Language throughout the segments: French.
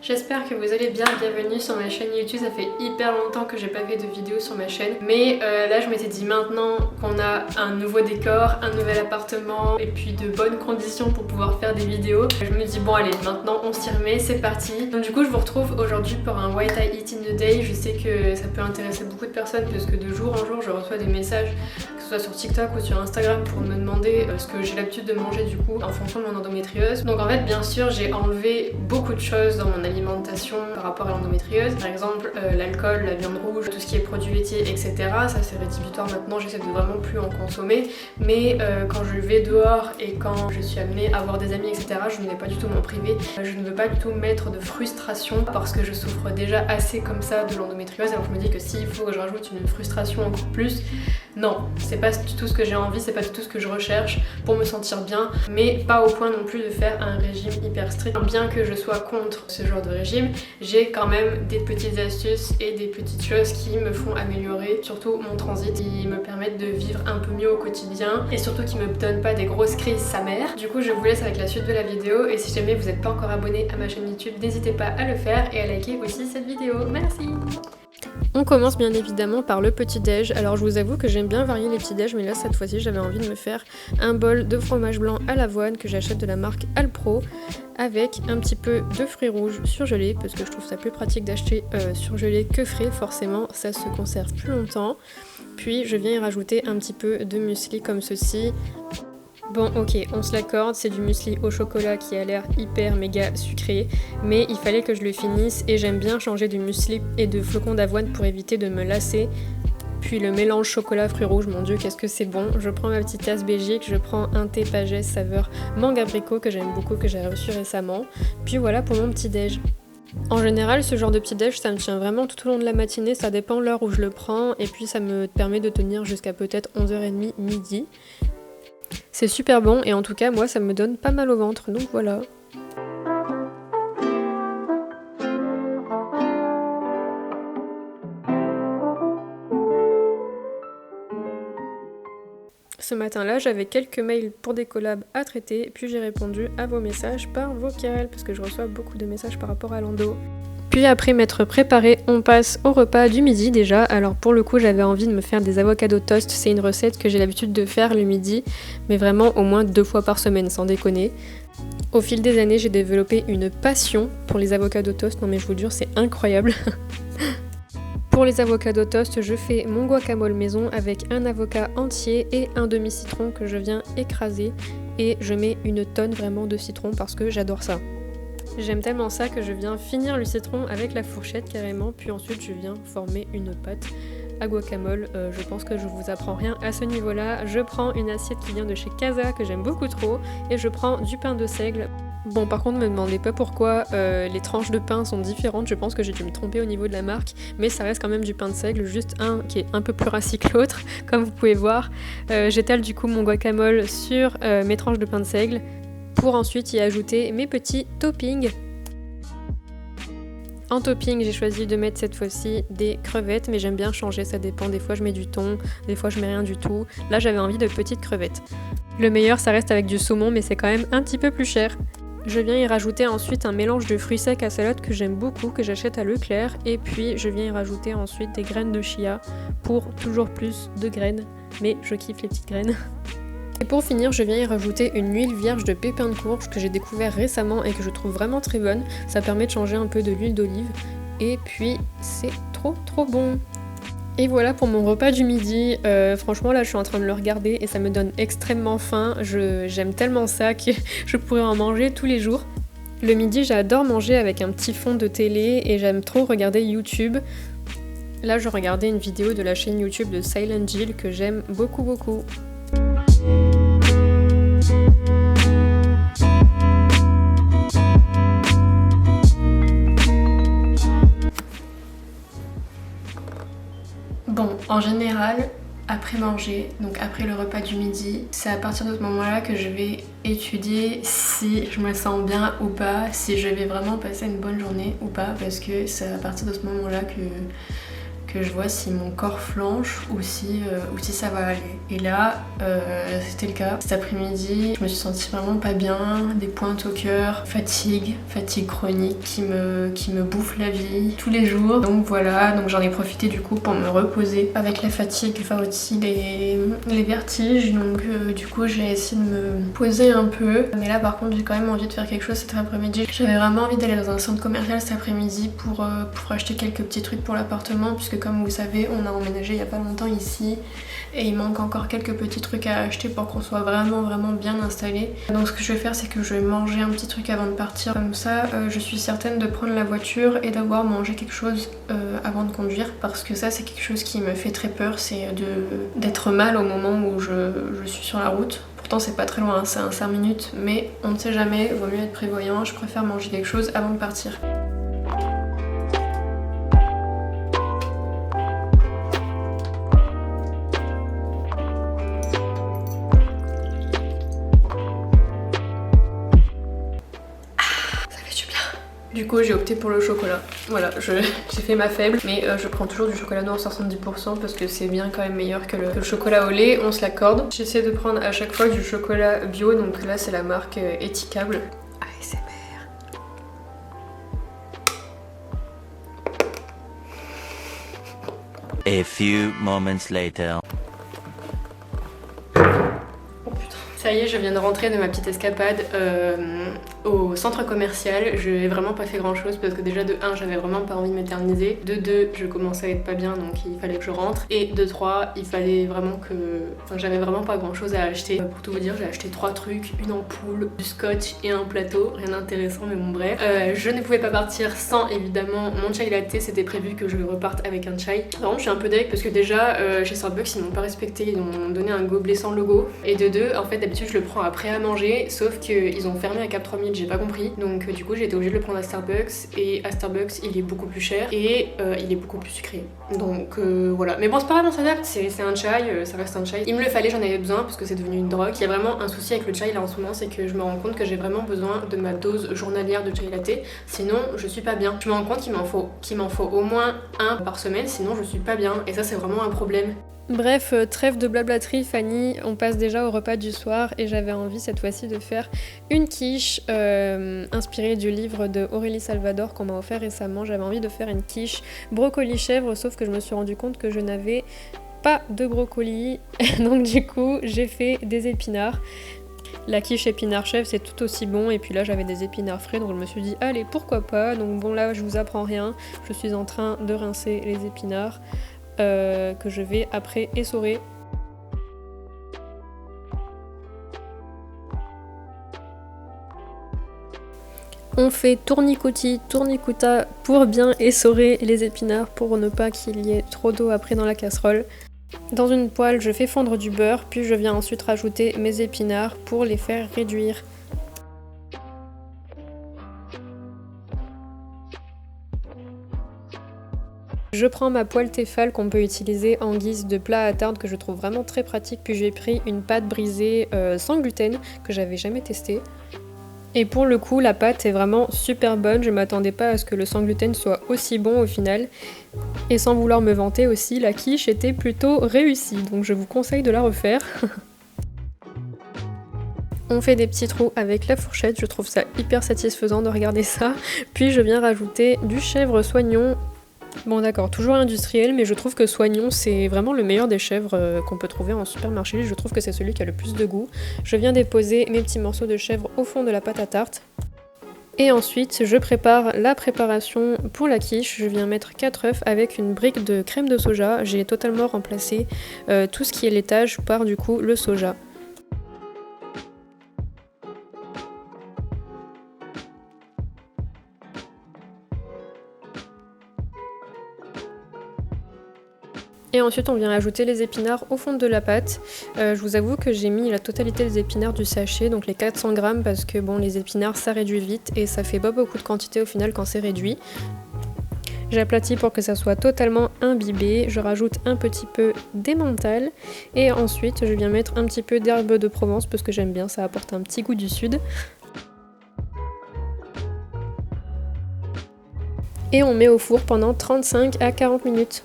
J'espère que vous allez bien, bienvenue sur ma chaîne YouTube. Ça fait hyper longtemps que j'ai pas fait de vidéo sur ma chaîne, mais là je m'étais dit maintenant qu'on a un nouveau décor, un nouvel appartement et puis de bonnes conditions pour pouvoir faire des vidéos, je me dis bon allez, maintenant on s'y remet, c'est parti. Donc du coup je vous retrouve aujourd'hui pour un What I Eat in a Day. Je sais que ça peut intéresser beaucoup de personnes parce que de jour en jour je reçois des messages, que ce soit sur TikTok ou sur Instagram, pour me demander ce que j'ai l'habitude de manger du coup en fonction de mon endométriose. Donc en fait bien sûr j'ai enlevé beaucoup de choses dans mon alimentation par rapport à l'endométriose, par exemple l'alcool, la viande rouge, tout ce qui est produits laitiers, etc. Ça c'est rédhibitoire maintenant, j'essaie de vraiment plus en consommer, mais quand je vais dehors et quand je suis amenée à voir des amis, etc., je ne vais pas du tout m'en priver. Je ne veux pas du tout mettre de frustration parce que je souffre déjà assez comme ça de l'endométriose, alors je me dis que s'il faut que je rajoute une frustration encore plus, non, c'est pas du tout ce que j'ai envie, c'est pas du tout ce que je recherche pour me sentir bien, mais pas au point non plus de faire un régime hyper strict. Bien que je sois contre ce genre de régime, j'ai quand même des petites astuces et des petites choses qui me font améliorer, surtout mon transit, qui me permettent de vivre un peu mieux au quotidien et surtout qui me donnent pas des grosses crises sa mère. Du coup je vous laisse avec la suite de la vidéo et si jamais vous n'êtes pas encore abonné à ma chaîne YouTube, n'hésitez pas à le faire et à liker aussi cette vidéo. Merci. On commence bien évidemment par le petit déj. Alors je vous avoue que j'aime bien varier les petits déj, mais là cette fois-ci j'avais envie de me faire un bol de fromage blanc à l'avoine que j'achète de la marque Alpro avec un petit peu de fruits rouges surgelés parce que je trouve ça plus pratique d'acheter surgelé que frais, forcément ça se conserve plus longtemps. Puis je viens y rajouter un petit peu de muesli comme ceci. Bon ok, on se l'accorde, c'est du muesli au chocolat qui a l'air hyper méga sucré, mais il fallait que je le finisse et j'aime bien changer du muesli et de flocons d'avoine pour éviter de me lasser. Puis le mélange chocolat fruits rouges, mon dieu qu'est-ce que c'est bon. Je prends ma petite tasse Belgique, je prends un thé Pagès saveur mangue abricot que j'aime beaucoup, que j'ai reçu récemment. Puis voilà pour mon petit déj. En général, ce genre de petit déj, ça me tient vraiment tout au long de la matinée, ça dépend l'heure où je le prends et puis ça me permet de tenir jusqu'à peut-être 11h30, midi. C'est super bon et en tout cas moi ça me donne pas mal au ventre, donc voilà. Ce matin-là, j'avais quelques mails pour des collabs à traiter, puis j'ai répondu à vos messages par vocal, parce que je reçois beaucoup de messages par rapport à l'endo. Puis après m'être préparé, on passe au repas du midi déjà. Alors pour le coup, j'avais envie de me faire des avocados toast. C'est une recette que j'ai l'habitude de faire le midi, mais vraiment au moins 2 fois par semaine, sans déconner. Au fil des années, j'ai développé une passion pour les avocados toast. Non mais je vous jure, c'est incroyable. Pour les avocados toast, je fais mon guacamole maison avec un avocat entier et un demi-citron que je viens écraser. Et je mets une tonne vraiment de citron parce que j'adore ça. J'aime tellement ça que je viens finir le citron avec la fourchette carrément, puis ensuite je viens former une pâte à guacamole. Je pense que je vous apprends rien à ce niveau-là. Je prends une assiette qui vient de chez Casa que j'aime beaucoup trop et je prends du pain de seigle. Bon par contre ne me demandez pas pourquoi les tranches de pain sont différentes, je pense que j'ai dû me tromper au niveau de la marque, mais ça reste quand même du pain de seigle, juste un qui est un peu plus rassis que l'autre, comme vous pouvez voir. J'étale du coup mon guacamole sur mes tranches de pain de seigle, pour ensuite y ajouter mes petits toppings. En topping, j'ai choisi de mettre cette fois-ci des crevettes, mais j'aime bien changer, ça dépend. Des fois je mets du thon, des fois je mets rien du tout. Là j'avais envie de petites crevettes. Le meilleur ça reste avec du saumon, mais c'est quand même un petit peu plus cher. Je viens y rajouter ensuite un mélange de fruits secs à salade que j'aime beaucoup, que j'achète à Leclerc. Et puis je viens y rajouter ensuite des graines de chia pour toujours plus de graines. Mais je kiffe les petites graines. Et pour finir, je viens y rajouter une huile vierge de pépins de courge que j'ai découvert récemment et que je trouve vraiment très bonne. Ça permet de changer un peu de l'huile d'olive. Et puis c'est trop bon. Et voilà pour mon repas du midi. Franchement là je suis en train de le regarder et ça me donne extrêmement faim. J'aime tellement ça que je pourrais en manger tous les jours. Le midi j'adore manger avec un petit fond de télé et j'aime trop regarder YouTube. Là je regardais une vidéo de la chaîne YouTube de Silent Jill que j'aime beaucoup. Bon, en général, après manger, donc après le repas du midi, c'est à partir de ce moment-là que je vais étudier si je me sens bien ou pas, si je vais vraiment passer une bonne journée ou pas, parce que c'est à partir de ce moment-là que que je vois si mon corps flanche ou si ça va aller. Et là, c'était le cas. Cet après-midi, je me suis sentie vraiment pas bien, des pointes au cœur, fatigue chronique qui me bouffe la vie tous les jours. Donc voilà, donc j'en ai profité du coup pour me reposer. Avec la fatigue va aussi les vertiges, donc du coup j'ai essayé de me poser un peu. Mais là par contre j'ai quand même envie de faire quelque chose cet après-midi. J'avais vraiment envie d'aller dans un centre commercial cet après-midi pour acheter quelques petits trucs pour l'appartement, puisque comme vous savez on a emménagé il y a pas longtemps ici et il manque encore quelques petits trucs à acheter pour qu'on soit vraiment bien installé. Donc ce que je vais faire c'est que je vais manger un petit truc avant de partir, comme ça je suis certaine de prendre la voiture et d'avoir mangé quelque chose avant de conduire, parce que ça c'est quelque chose qui me fait très peur, c'est d'être mal au moment où je suis sur la route. Pourtant c'est pas très loin, c'est un 5 minutes, mais on ne sait jamais, vaut mieux être prévoyant, je préfère manger quelque chose avant de partir. Du coup j'ai opté pour le chocolat. Voilà, j'ai fait ma faible, mais je prends toujours du chocolat noir 70% parce que c'est bien quand même meilleur que le chocolat au lait, on se l'accorde. J'essaie de prendre à chaque fois du chocolat bio, donc là c'est la marque Éthicable. ASMR. A few moments later. Ça y est, je viens de rentrer de ma petite escapade au centre commercial. Je n'ai vraiment pas fait grand chose parce que déjà de 1 j'avais vraiment pas envie de m'éterniser, de 2 je commençais à être pas bien donc il fallait que je rentre, et de 3 il fallait vraiment que... Enfin j'avais vraiment pas grand chose à acheter. Pour tout vous dire j'ai acheté 3 trucs, une ampoule, du scotch et un plateau, rien d'intéressant mais bon bref. Je ne pouvais pas partir sans évidemment mon chai latte, c'était prévu que je reparte avec un chai. Par contre je suis un peu deg parce que déjà chez Starbucks ils m'ont pas respecté, ils m'ont donné un gobelet sans logo, et de 2 en fait d'habitude je le prends après à manger, sauf qu'ils ont fermé à Cap 3000, j'ai pas compris, donc du coup j'ai été obligée de le prendre à Starbucks, et à Starbucks il est beaucoup plus cher et il est beaucoup plus sucré, donc voilà. Mais bon c'est pas grave, on s'adapte, c'est un chai, ça reste un chai, il me le fallait, j'en avais besoin parce que c'est devenu une drogue. Il y a vraiment un souci avec le chai là en ce moment, c'est que je me rends compte que j'ai vraiment besoin de ma dose journalière de chai latte, sinon je suis pas bien. Je me rends compte qu'il m'en faut au moins un par semaine, sinon je suis pas bien, et ça c'est vraiment un problème. Bref, trêve de blablaterie Fanny, on passe déjà au repas du soir et j'avais envie cette fois-ci de faire une quiche inspirée du livre de Aurélie Salvador qu'on m'a offert récemment. J'avais envie de faire une quiche brocoli chèvre, sauf que je me suis rendu compte que je n'avais pas de brocoli, donc du coup j'ai fait des épinards. La quiche épinard chèvre c'est tout aussi bon, et puis là j'avais des épinards frais donc je me suis dit allez pourquoi pas. Donc bon là je vous apprends rien, je suis en train de rincer les épinards que je vais après essorer. On fait tournicoti, tournicuta pour bien essorer les épinards pour ne pas qu'il y ait trop d'eau après dans la casserole. Dans une poêle, je fais fondre du beurre, puis je viens ensuite rajouter mes épinards pour les faire réduire. Je prends ma poêle Tefal qu'on peut utiliser en guise de plat à tarte, que je trouve vraiment très pratique, puis j'ai pris une pâte brisée sans gluten que j'avais jamais testée. Et pour le coup la pâte est vraiment super bonne, je m'attendais pas à ce que le sans gluten soit aussi bon au final. Et sans vouloir me vanter aussi, la quiche était plutôt réussie, donc je vous conseille de la refaire. On fait des petits trous avec la fourchette, je trouve ça hyper satisfaisant de regarder ça. Puis je viens rajouter du chèvre soignon. Bon d'accord, toujours industriel, mais je trouve que Soignon c'est vraiment le meilleur des chèvres qu'on peut trouver en supermarché, je trouve que c'est celui qui a le plus de goût. Je viens déposer mes petits morceaux de chèvre au fond de la pâte à tarte. Et ensuite je prépare la préparation pour la quiche, je viens mettre 4 œufs avec une brique de crème de soja, j'ai totalement remplacé tout ce qui est laitage par du coup le soja. Et ensuite on vient ajouter les épinards au fond de la pâte. Je vous avoue que j'ai mis la totalité des épinards du sachet, donc les 400 grammes, parce que bon les épinards ça réduit vite et ça fait pas beaucoup de quantité au final quand c'est réduit. J'aplatis pour que ça soit totalement imbibé, je rajoute un petit peu d'emmental et ensuite je viens mettre un petit peu d'herbe de Provence parce que j'aime bien, ça apporte un petit goût du sud. Et on met au four pendant 35 à 40 minutes.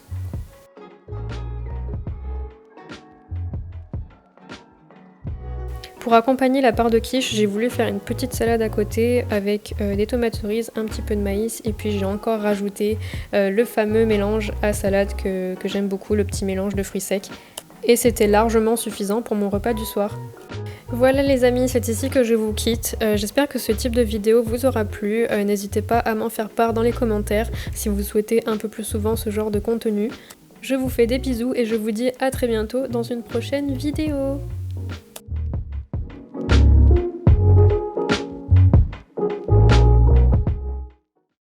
Pour accompagner la part de quiche, j'ai voulu faire une petite salade à côté avec des tomates cerises, un petit peu de maïs et puis j'ai encore rajouté le fameux mélange à salade que j'aime beaucoup, le petit mélange de fruits secs. Et c'était largement suffisant pour mon repas du soir. Voilà les amis, c'est ici que je vous quitte. J'espère que ce type de vidéo vous aura plu. N'hésitez pas à m'en faire part dans les commentaires si vous souhaitez un peu plus souvent ce genre de contenu. Je vous fais des bisous et je vous dis à très bientôt dans une prochaine vidéo.